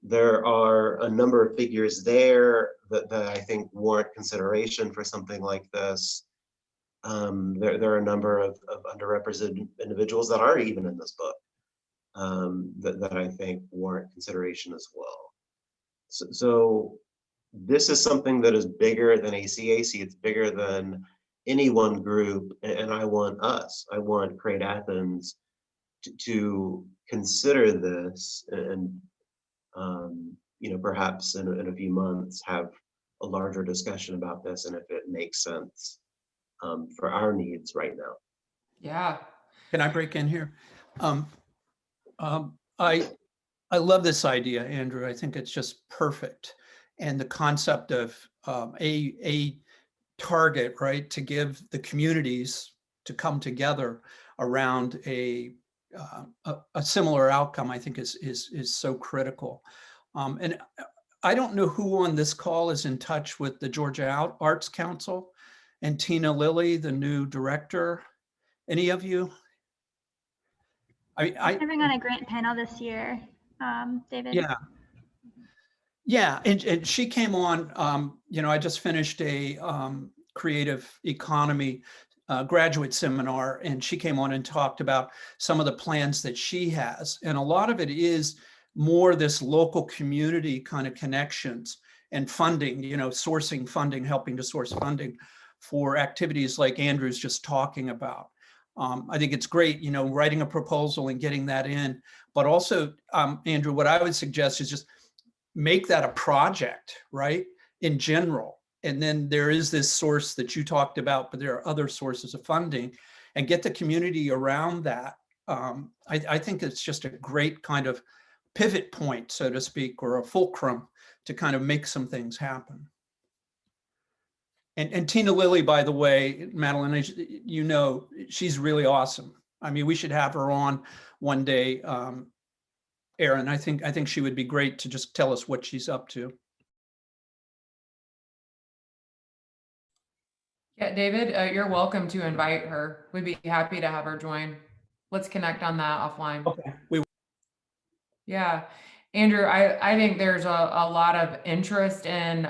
There are a number of figures there that I think warrant consideration for something like this. There are a number of underrepresented individuals that aren't even in this book that I think warrant consideration as well. So this is something that is bigger than ACAC. It's bigger than any one group, and I want Create Athens to consider this, and perhaps in a few months have a larger discussion about this, and if it makes sense for our needs right now. Yeah. Can I break in here? I love this idea, Andrew. I think it's just perfect. And the concept of a target, right, to give the communities to come together around a similar outcome, I think is so critical. And I don't know who on this call is in touch with the Georgia Arts Council and Tina Lilly, the new director. Any of you? I'm serving on a grant panel this year, David. Yeah, and she came on, I just finished a creative economy graduate seminar, and she came on and talked about some of the plans that she has. And a lot of it is more this local community kind of connections and funding, sourcing funding, helping to source funding for activities like Andrew's just talking about. I think it's great, writing a proposal and getting that in, but also, Andrew, what I would suggest is just make that a project, right, in general. And then there is this source that you talked about, but there are other sources of funding, and get the community around that. I think it's just a great kind of pivot point, so to speak, or a fulcrum to kind of make some things happen. And Tina Lilly, by the way, Madeline, you know, she's really awesome. I mean, we should have her on one day. Aaron, I think she would be great to just tell us what she's up to. Yeah, David, you're welcome to invite her. We'd be happy to have her join. Let's connect on that offline. Okay. Yeah, Andrew, I think there's a lot of interest in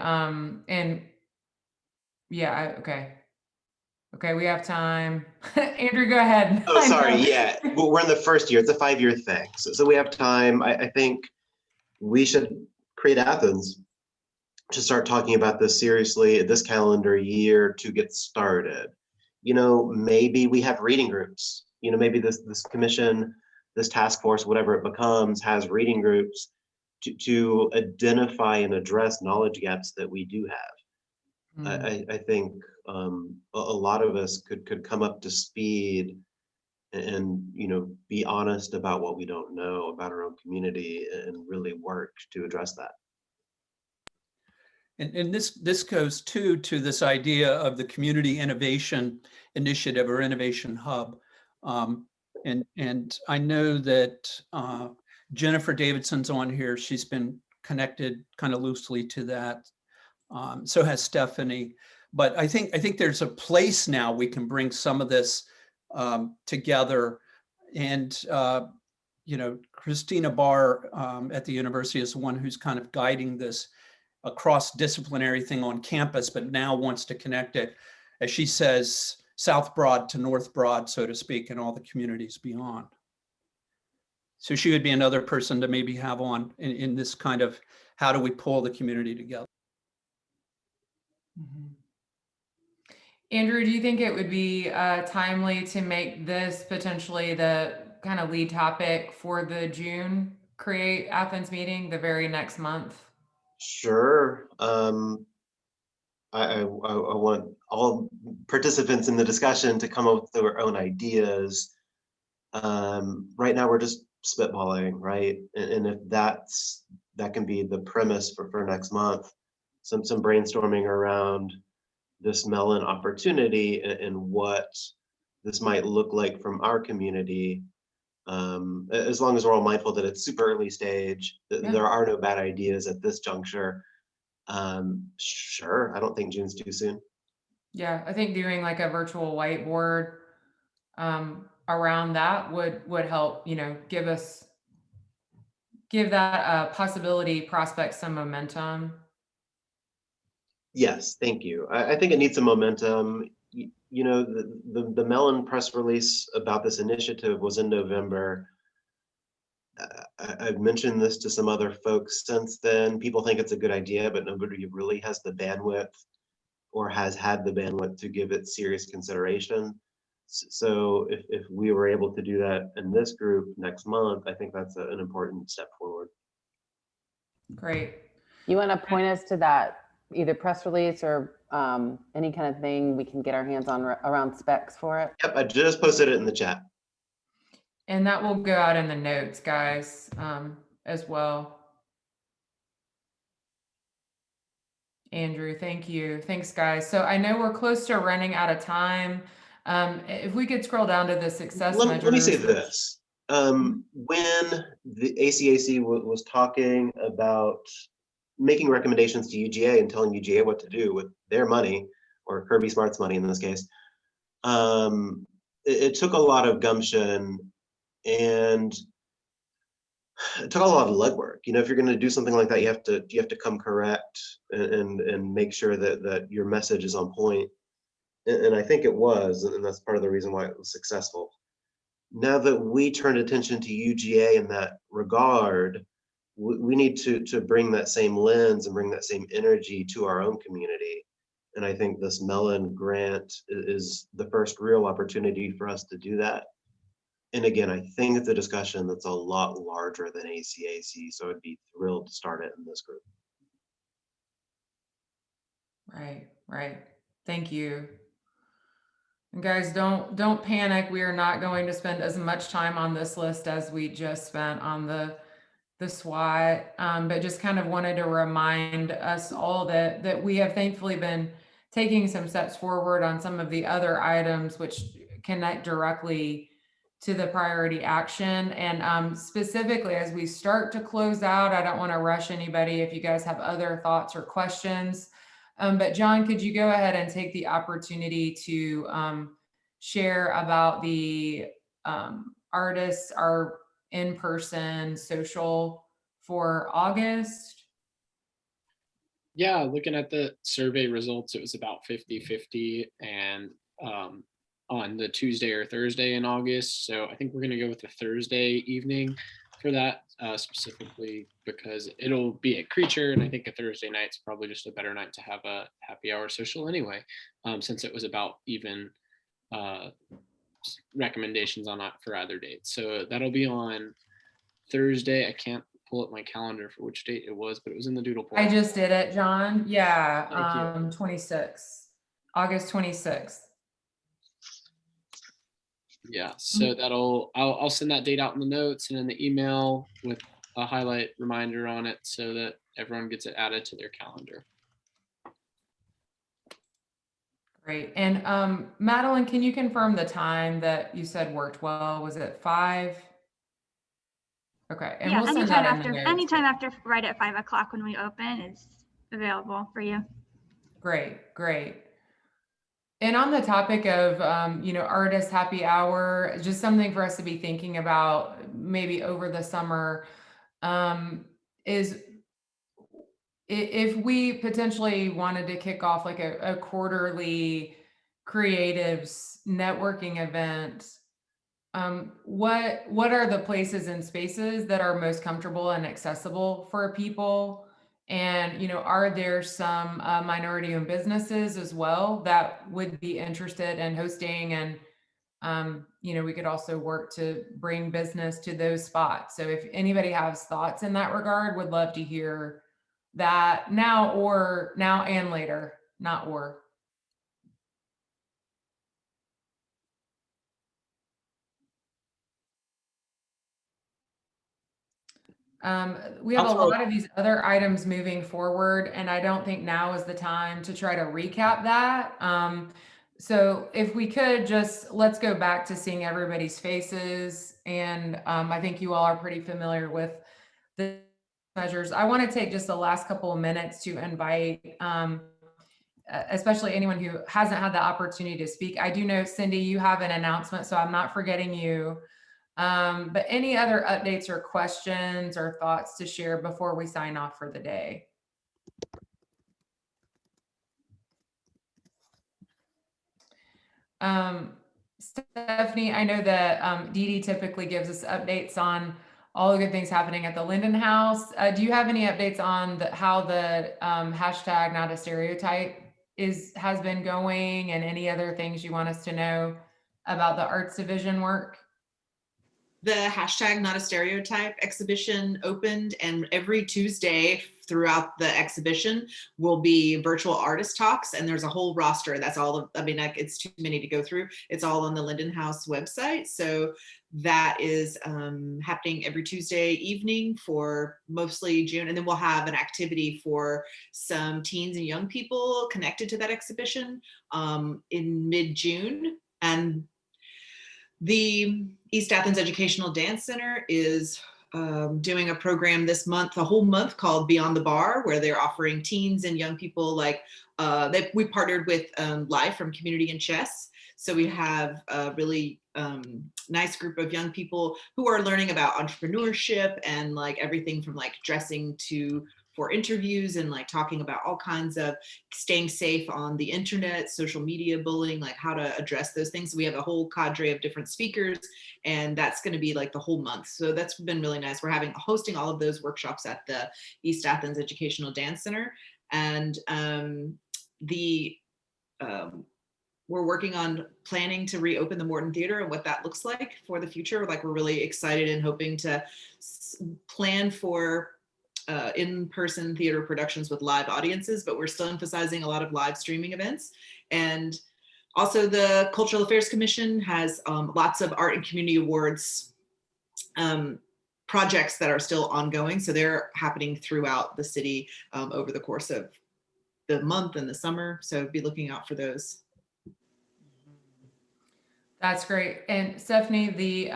yeah, okay, we have time. Andrew, go ahead. Oh, I sorry. know. Yeah, well, we're in the first year. It's a 5-year thing, so we have time. I think we should create Athens to start talking about this seriously this calendar year to get started. You know, maybe we have reading groups. You know, maybe this commission, this task force, whatever it becomes, has reading groups to identify and address knowledge gaps that we do have. I think a lot of us could come up to speed and, you know, be honest about what we don't know about our own community and really work to address that. And this goes to this idea of the Community Innovation Initiative or Innovation Hub. And I know that Jennifer Davidson's on here. She's been connected kind of loosely to that. So has Stephanie. But I think there's a place now we can bring some of this together. And you know, Christina Barr at the university is the one who's kind of guiding this a cross-disciplinary thing on campus, but now wants to connect it, as she says, South Broad to North Broad, so to speak, and all the communities beyond. So she would be another person to maybe have on in this kind of, how do we pull the community together? Mm-hmm. Andrew, do you think it would be timely to make this potentially the kind of lead topic for the June Create Athens meeting, the very next month? Sure. I want all participants in the discussion to come up with their own ideas. Right now we're just spitballing, right? And if that can be the premise for next month, some brainstorming around this melon opportunity and what this might look like from our community. As long as we're all mindful that it's super early stage, that there are no bad ideas at this juncture. Sure, I don't think June's too soon. Yeah, I think doing like a virtual whiteboard around that would help, you know, give that possibility prospect some momentum. Yes, thank you. I think it needs some momentum. You know, the Mellon press release about this initiative was in November. I've mentioned this to some other folks since then. People think it's a good idea, but nobody really has the bandwidth or has had the bandwidth to give it serious consideration. So if we were able to do that in this group next month, I think that's an important step forward. Great. You want to point us to that either press release or any kind of thing we can get our hands on around specs for it? Yep, I just posted it in the chat. And that will go out in the notes, guys, as well. Andrew, thank you. Thanks, guys. So I know we're close to running out of time. If we could scroll down to the success measures. Let me say this. When the ACAC was talking about making recommendations to UGA and telling UGA what to do with their money, or Kirby Smart's money in this case, it took a lot of gumption and it took a lot of legwork. You know, if you're going to do something like that, you have to come correct and make sure that your message is on point. And I think it was, and that's part of the reason why it was successful. Now that we turned attention to UGA in that regard, we need to bring that same lens and bring that same energy to our own community. And I think this Mellon grant is the first real opportunity for us to do that. And again, I think it's a discussion that's a lot larger than ACAC, so I'd be thrilled to start it in this group. Right. Thank you. And guys, don't panic. We are not going to spend as much time on this list as we just spent on the SWOT, but just kind of wanted to remind us all that we have thankfully been taking some steps forward on some of the other items which connect directly to the priority action. And specifically, as we start to close out, I don't want to rush anybody if you guys have other thoughts or questions. But John, could you go ahead and take the opportunity to share about the artists, our in-person social for August? Yeah, looking at the survey results, it was about 50-50 and on the Tuesday or Thursday in August. So I think we're gonna go with the Thursday evening for that, specifically because it'll be at Creature, and I think a Thursday night's probably just a better night to have a happy hour social anyway, since it was about even recommendations on that for either dates. So that'll be on Thursday. I can't pull up my calendar for which date it was, but it was in the doodle poll. I just did it, John. Yeah, Thank you. 26, August 26th. Yeah, so I'll send that date out in the notes and in the email with a highlight reminder on it so that everyone gets it added to their calendar. Great. And Madeline, can you confirm the time that you said worked well? Was it 5? Okay, and Yeah, we'll send that in the notes. anytime after right at 5 o'clock when we open is available for you. Great, great. And on the topic of, artist happy hour, just something for us to be thinking about maybe over the summer is if we potentially wanted to kick off like a quarterly creatives networking event, what are the places and spaces that are most comfortable and accessible for people? And, are there some minority-owned businesses as well that would be interested in hosting? And, we could also work to bring business to those spots. So if anybody has thoughts in that regard, would love to hear that now and later, not or. We have a lot of these other items moving forward, and I don't think now is the time to try to recap that. So if we could let's go back to seeing everybody's faces. And I think you all are pretty familiar with the measures. I want to take just the last couple of minutes to invite, especially anyone who hasn't had the opportunity to speak. I do know, Cindy, you have an announcement, so I'm not forgetting you. But any other updates or questions or thoughts to share before we sign off for the day? Stephanie, I know that Dee Dee typically gives us updates on all the good things happening at the Linden House. Do you have any updates on how the hashtag not a stereotype has been going, and any other things you want us to know about the arts division work? The hashtag not a stereotype exhibition opened, and every Tuesday throughout the exhibition will be virtual artist talks, and there's a whole roster. That's all of, it's too many to go through. It's all on the Linden House website. So that is happening every Tuesday evening for mostly June. And then we'll have an activity for some teens and young people connected to that exhibition in mid-June. And the East Athens Educational Dance Center is doing a program this month, a whole month, called Beyond the Bar, where they're offering teens and young people we partnered with Live from Community and Chess. So we have a really nice group of young people who are learning about entrepreneurship and everything from dressing for interviews, and talking about all kinds of staying safe on the internet, social media bullying, how to address those things. So we have a whole cadre of different speakers, and that's going to be the whole month. So that's been really nice. We're hosting all of those workshops at the East Athens Educational Dance Center. And we're working on planning to reopen the Morton Theater and what that looks like for the future. We're really excited and hoping to plan for in-person theater productions with live audiences, but we're still emphasizing a lot of live streaming events. And also the Cultural Affairs Commission has lots of art and community awards projects that are still ongoing. So they're happening throughout the city over the course of the month and the summer. So be looking out for those. That's great. And Stephanie, the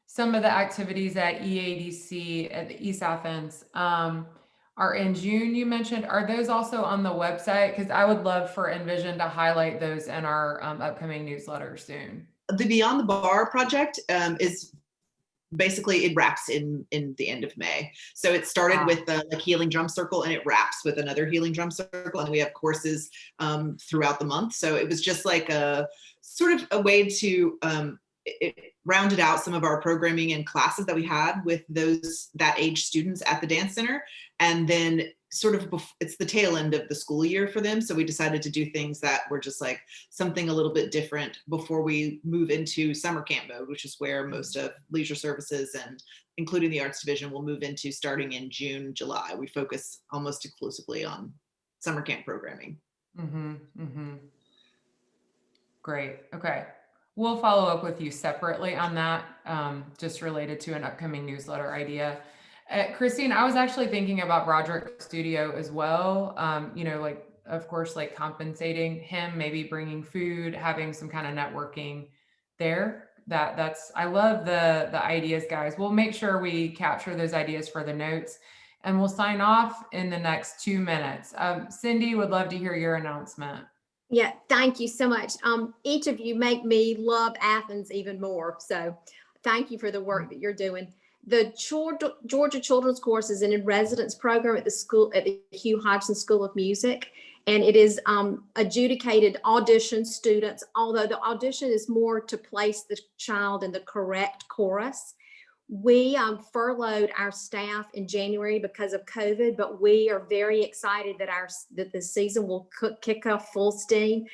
some of the activities at EADC at the East Athens are in June, you mentioned. Are those also on the website? Because I would love for Envision to highlight those in our upcoming newsletter soon. The Beyond the Bar project is basically, it wraps in the end of May. So it started with the like healing drum circle, and it wraps with another healing drum circle, and we have courses throughout the month. So it was just like a sort of a way to it rounded out some of our programming and classes that we had with that age students at the dance center. And then sort of it's the tail end of the school year for them. So we decided to do things that were just like something a little bit different before we move into summer camp mode, which is where most of leisure services and including the arts division will move into starting in June, July. We focus almost exclusively on summer camp programming. Great. Okay. We'll follow up with you separately on that, just related to an upcoming newsletter idea. Christine, I was actually thinking about Broderick Studio as well. You know, like, of course, like compensating him, maybe bringing food, having some kind of networking there. I love the ideas, guys. We'll make sure we capture those ideas for the notes, and we'll sign off in the next 2 minutes. Cindy would love to hear your announcement. Yeah, thank you so much. Each of you make me love Athens even more. So thank you for the work that you're doing. The Georgia Children's Course is an in-residence program at the Hugh Hodgson School of Music. And it is adjudicated audition students, although the audition is more to place the child in the correct chorus. We furloughed our staff in January because of COVID, but we are very excited that the season will kick off full steam.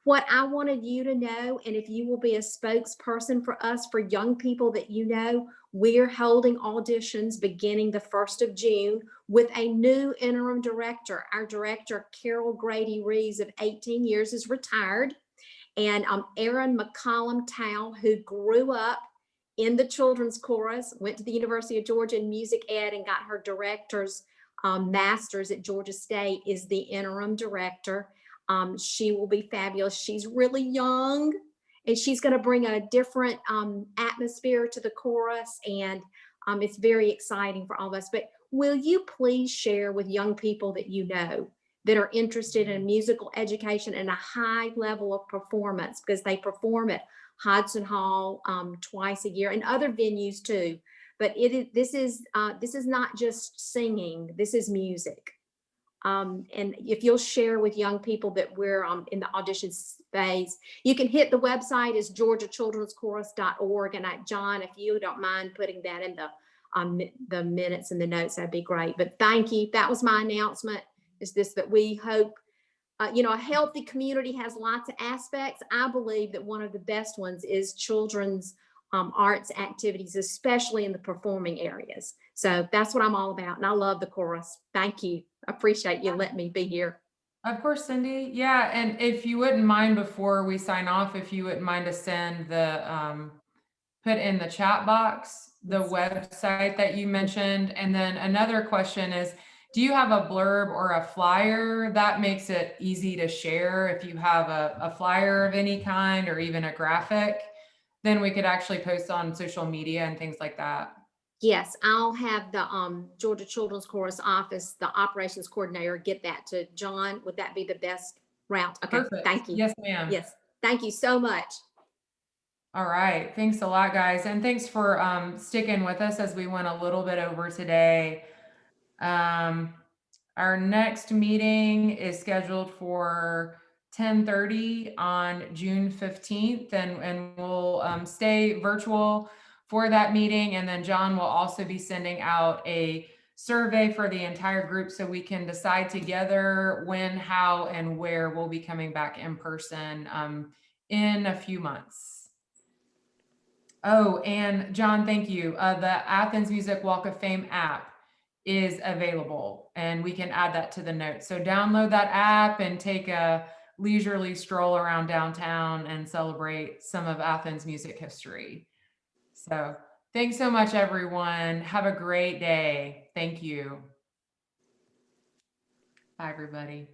What I wanted you to know, and if you will be a spokesperson for us, for young people that you know, we're holding auditions beginning the 1st of June with a new interim director. Our director, Carol Grady Reeves, of 18 years, is retired. And Erin McCollum Tao, who grew up in the children's chorus, went to the University of Georgia in music ed and got her director's master's at Georgia State, is the interim director. She will be fabulous. She's really young, and she's going to bring a different atmosphere to the chorus, and it's very exciting for all of us. But will you please share with young people that you know that are interested in musical education and a high level of performance, because they perform at Hodgson Hall twice a year and other venues too. But this is not just singing, this is music. And if you'll share with young people that we're in the audition phase, you can hit the website is georgiachildren'schorus.org. And John, if you don't mind putting that in the minutes and the notes, that'd be great. But thank you. That was my announcement, is this, that we hope, you know, a healthy community has lots of aspects. I believe that one of the best ones is children's arts activities, especially in the performing areas. So that's what I'm all about. And I love the chorus. Thank you. I appreciate you letting me be here. Of course, Cindy. Yeah. And if you wouldn't mind, before we sign off, if you wouldn't mind to send the, put in the chat box, the website that you mentioned. And then another question is, do you have a blurb or a flyer that makes it easy to share? If you have a flyer of any kind, or even a graphic, then we could actually post on social media and things like that. Yes, I'll have the Georgia Children's Chorus office, the operations coordinator, get that to John. Would that be the best route? Okay, Perfect. Thank you. Yes, ma'am. Yes, thank you so much. All right. Thanks a lot, guys. And thanks for sticking with us as we went a little bit over today. Our next meeting is scheduled for 10:30 on June 15th, and we'll stay virtual for that meeting. And then John will also be sending out a survey for the entire group so we can decide together when, how, and where we'll be coming back in person in a few months. Oh, and John, thank you. The Athens Music Walk of Fame app is available, and we can add that to the notes. So download that app and take a leisurely stroll around downtown and celebrate some of Athens music history. So thanks so much, everyone. Have a great day. Thank you. Bye, everybody.